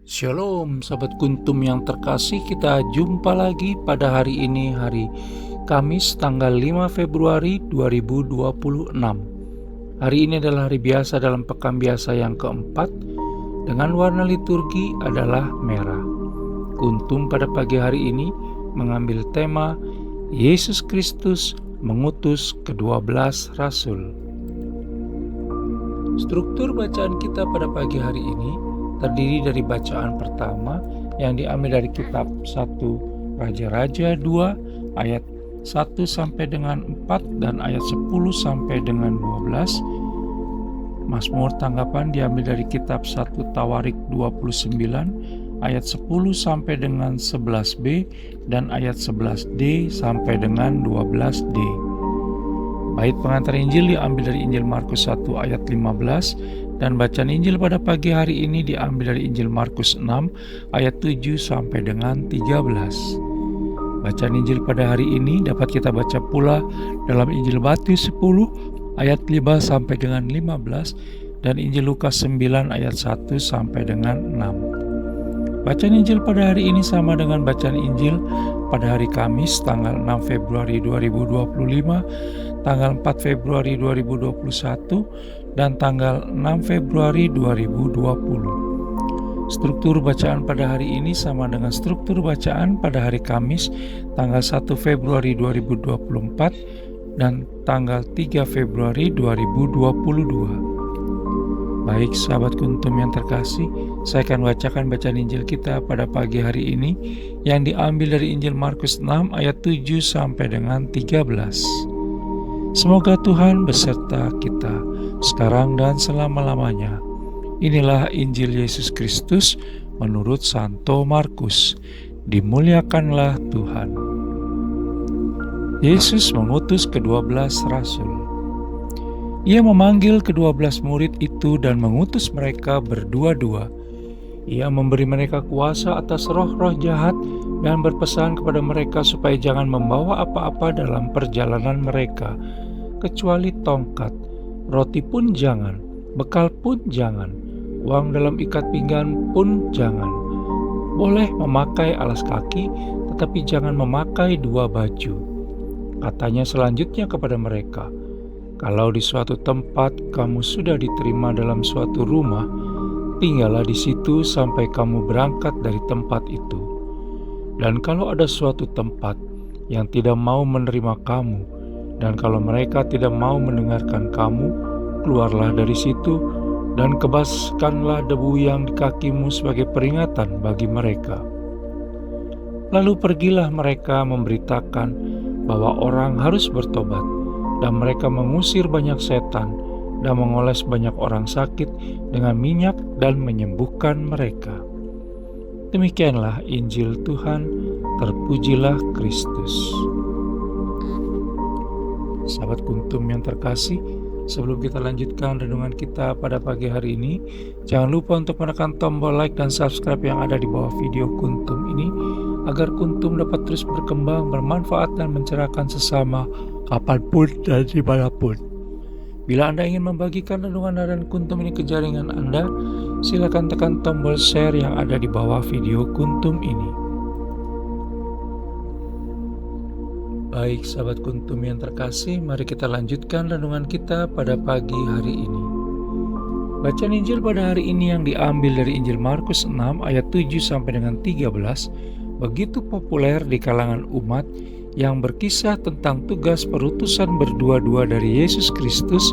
Shalom sahabat kuntum yang terkasih, kita jumpa lagi pada hari ini, hari Kamis tanggal 5 Februari 2026. Hari ini adalah hari biasa dalam pekan biasa yang keempat, dengan warna liturgi adalah merah. Kuntum pada pagi hari ini mengambil tema Yesus Kristus mengutus ke-12 Rasul. Struktur bacaan kita pada pagi hari ini terdiri dari bacaan pertama yang diambil dari kitab 1 Raja-Raja 2 ayat 1 sampai dengan 4 dan ayat 10 sampai dengan 12. Mazmur tanggapan diambil dari kitab 1 Tawarik 29 ayat 10 sampai dengan 11b dan ayat 11d sampai dengan 12d. Bait pengantar Injil diambil dari Injil Markus 1 ayat 15 dan bacaan Injil pada pagi hari ini diambil dari Injil Markus 6 ayat 7 sampai dengan 13. Bacaan Injil pada hari ini dapat kita baca pula dalam Injil Matius 10 ayat 5 sampai dengan 15 dan Injil Lukas 9 ayat 1 sampai dengan 6. Bacaan Injil pada hari ini sama dengan bacaan Injil pada hari Kamis tanggal 6 Februari 2025, tanggal 4 Februari 2021, dan tanggal 6 Februari 2020. Struktur bacaan pada hari ini sama dengan struktur bacaan pada hari Kamis tanggal 1 Februari 2024 dan tanggal 3 Februari 2022. Baik sahabat kuntum yang terkasih, saya akan bacakan bacaan Injil kita pada pagi hari ini yang diambil dari Injil Markus 6 ayat 7 sampai dengan 13. Semoga Tuhan beserta kita sekarang dan selama-lamanya. Inilah Injil Yesus Kristus menurut Santo Markus. Dimuliakanlah Tuhan. Yesus mengutus ke-12 Rasul. Ia memanggil ke-12 murid itu dan mengutus mereka berdua-dua. Ia memberi mereka kuasa atas roh-roh jahat dan berpesan kepada mereka supaya jangan membawa apa-apa dalam perjalanan mereka, kecuali tongkat, roti pun jangan, bekal pun jangan, uang dalam ikat pinggan pun jangan. Boleh memakai alas kaki, tetapi jangan memakai dua baju. Katanya selanjutnya kepada mereka, kalau di suatu tempat kamu sudah diterima dalam suatu rumah, tinggallah di situ sampai kamu berangkat dari tempat itu. Dan kalau ada suatu tempat yang tidak mau menerima kamu, dan kalau mereka tidak mau mendengarkan kamu, keluarlah dari situ dan kebaskanlah debu yang di kakimu sebagai peringatan bagi mereka. Lalu pergilah mereka memberitakan bahwa orang harus bertobat, dan mereka mengusir banyak setan dan mengoles banyak orang sakit dengan minyak dan menyembuhkan mereka. Demikianlah Injil Tuhan, terpujilah Kristus. Sahabat kuntum yang terkasih, sebelum kita lanjutkan renungan kita pada pagi hari ini, jangan lupa untuk menekan tombol like dan subscribe yang ada di bawah video kuntum ini, agar kuntum dapat terus berkembang, bermanfaat dan mencerahkan sesama kapanpun dan dimanapun. Bila Anda ingin membagikan renungan harian kuntum ini ke jaringan Anda, silakan tekan tombol share yang ada di bawah video kuntum ini. Baik sahabat kuntum yang terkasih, mari kita lanjutkan renungan kita pada pagi hari ini. Bacaan Injil pada hari ini yang diambil dari Injil Markus 6 ayat 7 sampai dengan 13 begitu populer di kalangan umat yang berkisah tentang tugas perutusan berdua-dua dari Yesus Kristus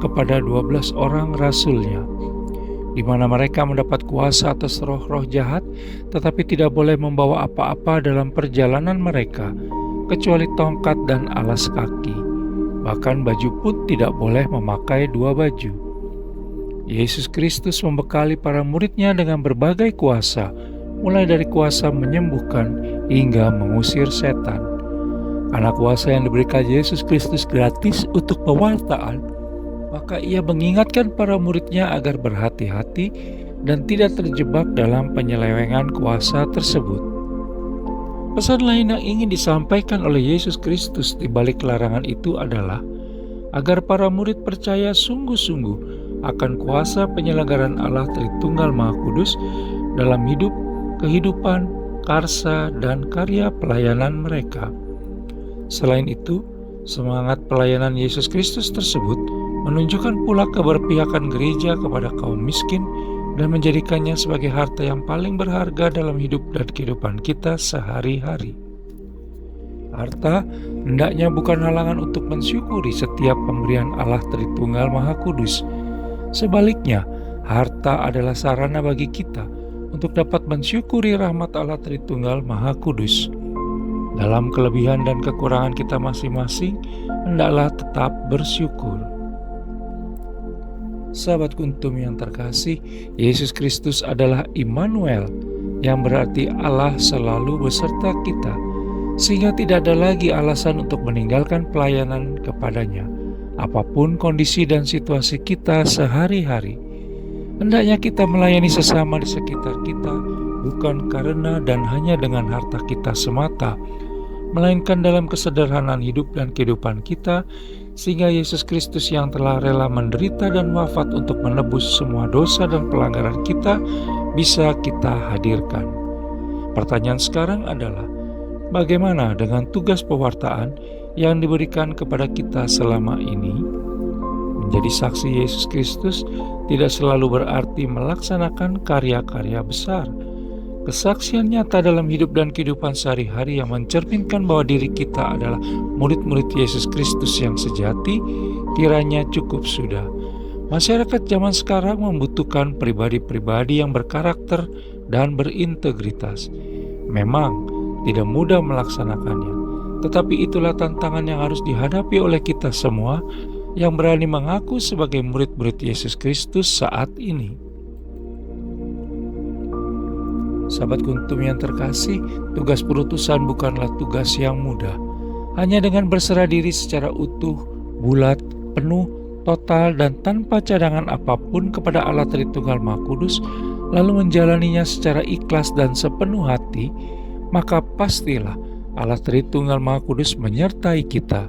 kepada 12 orang rasulnya, di mana mereka mendapat kuasa atas roh-roh jahat, tetapi tidak boleh membawa apa-apa dalam perjalanan mereka, kecuali tongkat dan alas kaki. Bahkan baju pun tidak boleh memakai dua baju. Yesus Kristus membekali para muridnya dengan berbagai kuasa, mulai dari kuasa menyembuhkan hingga mengusir setan. Karena kuasa yang diberikan Yesus Kristus gratis untuk pewartaan, maka ia mengingatkan para muridnya agar berhati-hati dan tidak terjebak dalam penyelewengan kuasa tersebut. Pesan lain yang ingin disampaikan oleh Yesus Kristus di balik larangan itu adalah agar para murid percaya sungguh-sungguh akan kuasa penyelenggaraan Allah Tritunggal Maha Kudus dalam hidup, kehidupan, karsa, dan karya pelayanan mereka. Selain itu, semangat pelayanan Yesus Kristus tersebut menunjukkan pula keberpihakan gereja kepada kaum miskin dan menjadikannya sebagai harta yang paling berharga dalam hidup dan kehidupan kita sehari-hari. Harta hendaknya bukan halangan untuk mensyukuri setiap pemberian Allah Tritunggal Maha Kudus. Sebaliknya, harta adalah sarana bagi kita untuk dapat mensyukuri rahmat Allah Tritunggal Maha Kudus. Dalam kelebihan dan kekurangan kita masing-masing, hendaklah tetap bersyukur. Sahabat Kuntum yang terkasih, Yesus Kristus adalah Immanuel, yang berarti Allah selalu beserta kita, sehingga tidak ada lagi alasan untuk meninggalkan pelayanan kepadanya. Apapun kondisi dan situasi kita sehari-hari, hendaknya kita melayani sesama di sekitar kita, bukan karena dan hanya dengan harta kita semata, melainkan dalam kesederhanaan hidup dan kehidupan kita, sehingga Yesus Kristus yang telah rela menderita dan wafat untuk menebus semua dosa dan pelanggaran kita bisa kita hadirkan. Pertanyaan sekarang adalah, bagaimana dengan tugas pewartaan yang diberikan kepada kita selama ini? Menjadi saksi Yesus Kristus tidak selalu berarti melaksanakan karya-karya besar. Kesaksian nyata dalam hidup dan kehidupan sehari-hari yang mencerminkan bahwa diri kita adalah murid-murid Yesus Kristus yang sejati, kiranya cukup sudah. Masyarakat zaman sekarang membutuhkan pribadi-pribadi yang berkarakter dan berintegritas. Memang tidak mudah melaksanakannya, tetapi itulah tantangan yang harus dihadapi oleh kita semua yang berani mengaku sebagai murid-murid Yesus Kristus saat ini. Sahabat Kuntum yang terkasih, tugas perutusan bukanlah tugas yang mudah. Hanya dengan berserah diri secara utuh, bulat, penuh, total, dan tanpa cadangan apapun kepada Allah Tritunggal Maha Kudus, lalu menjalaninya secara ikhlas dan sepenuh hati, maka pastilah Allah Tritunggal Maha Kudus menyertai kita.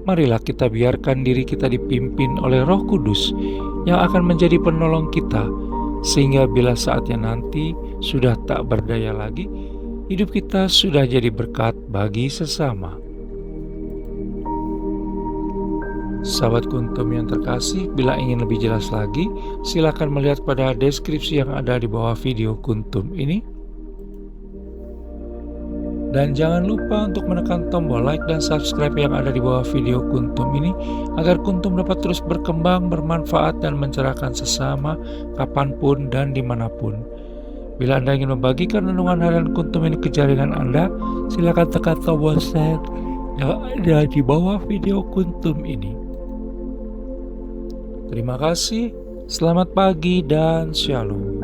Marilah kita biarkan diri kita dipimpin oleh Roh Kudus yang akan menjadi penolong kita, sehingga bila saatnya nanti sudah tak berdaya lagi, hidup kita sudah jadi berkat bagi sesama. Sahabat Kuntum yang terkasih, bila ingin lebih jelas lagi, silakan melihat pada deskripsi yang ada di bawah video Kuntum ini. Dan jangan lupa untuk menekan tombol like dan subscribe yang ada di bawah video Kuntum ini, agar Kuntum dapat terus berkembang, bermanfaat, dan mencerahkan sesama kapanpun dan dimanapun. Bila Anda ingin membagikan renungan harian Kuntum ini ke jaringan Anda, silakan tekan tombol share yang ada di bawah video Kuntum ini. Terima kasih, selamat pagi dan shalom.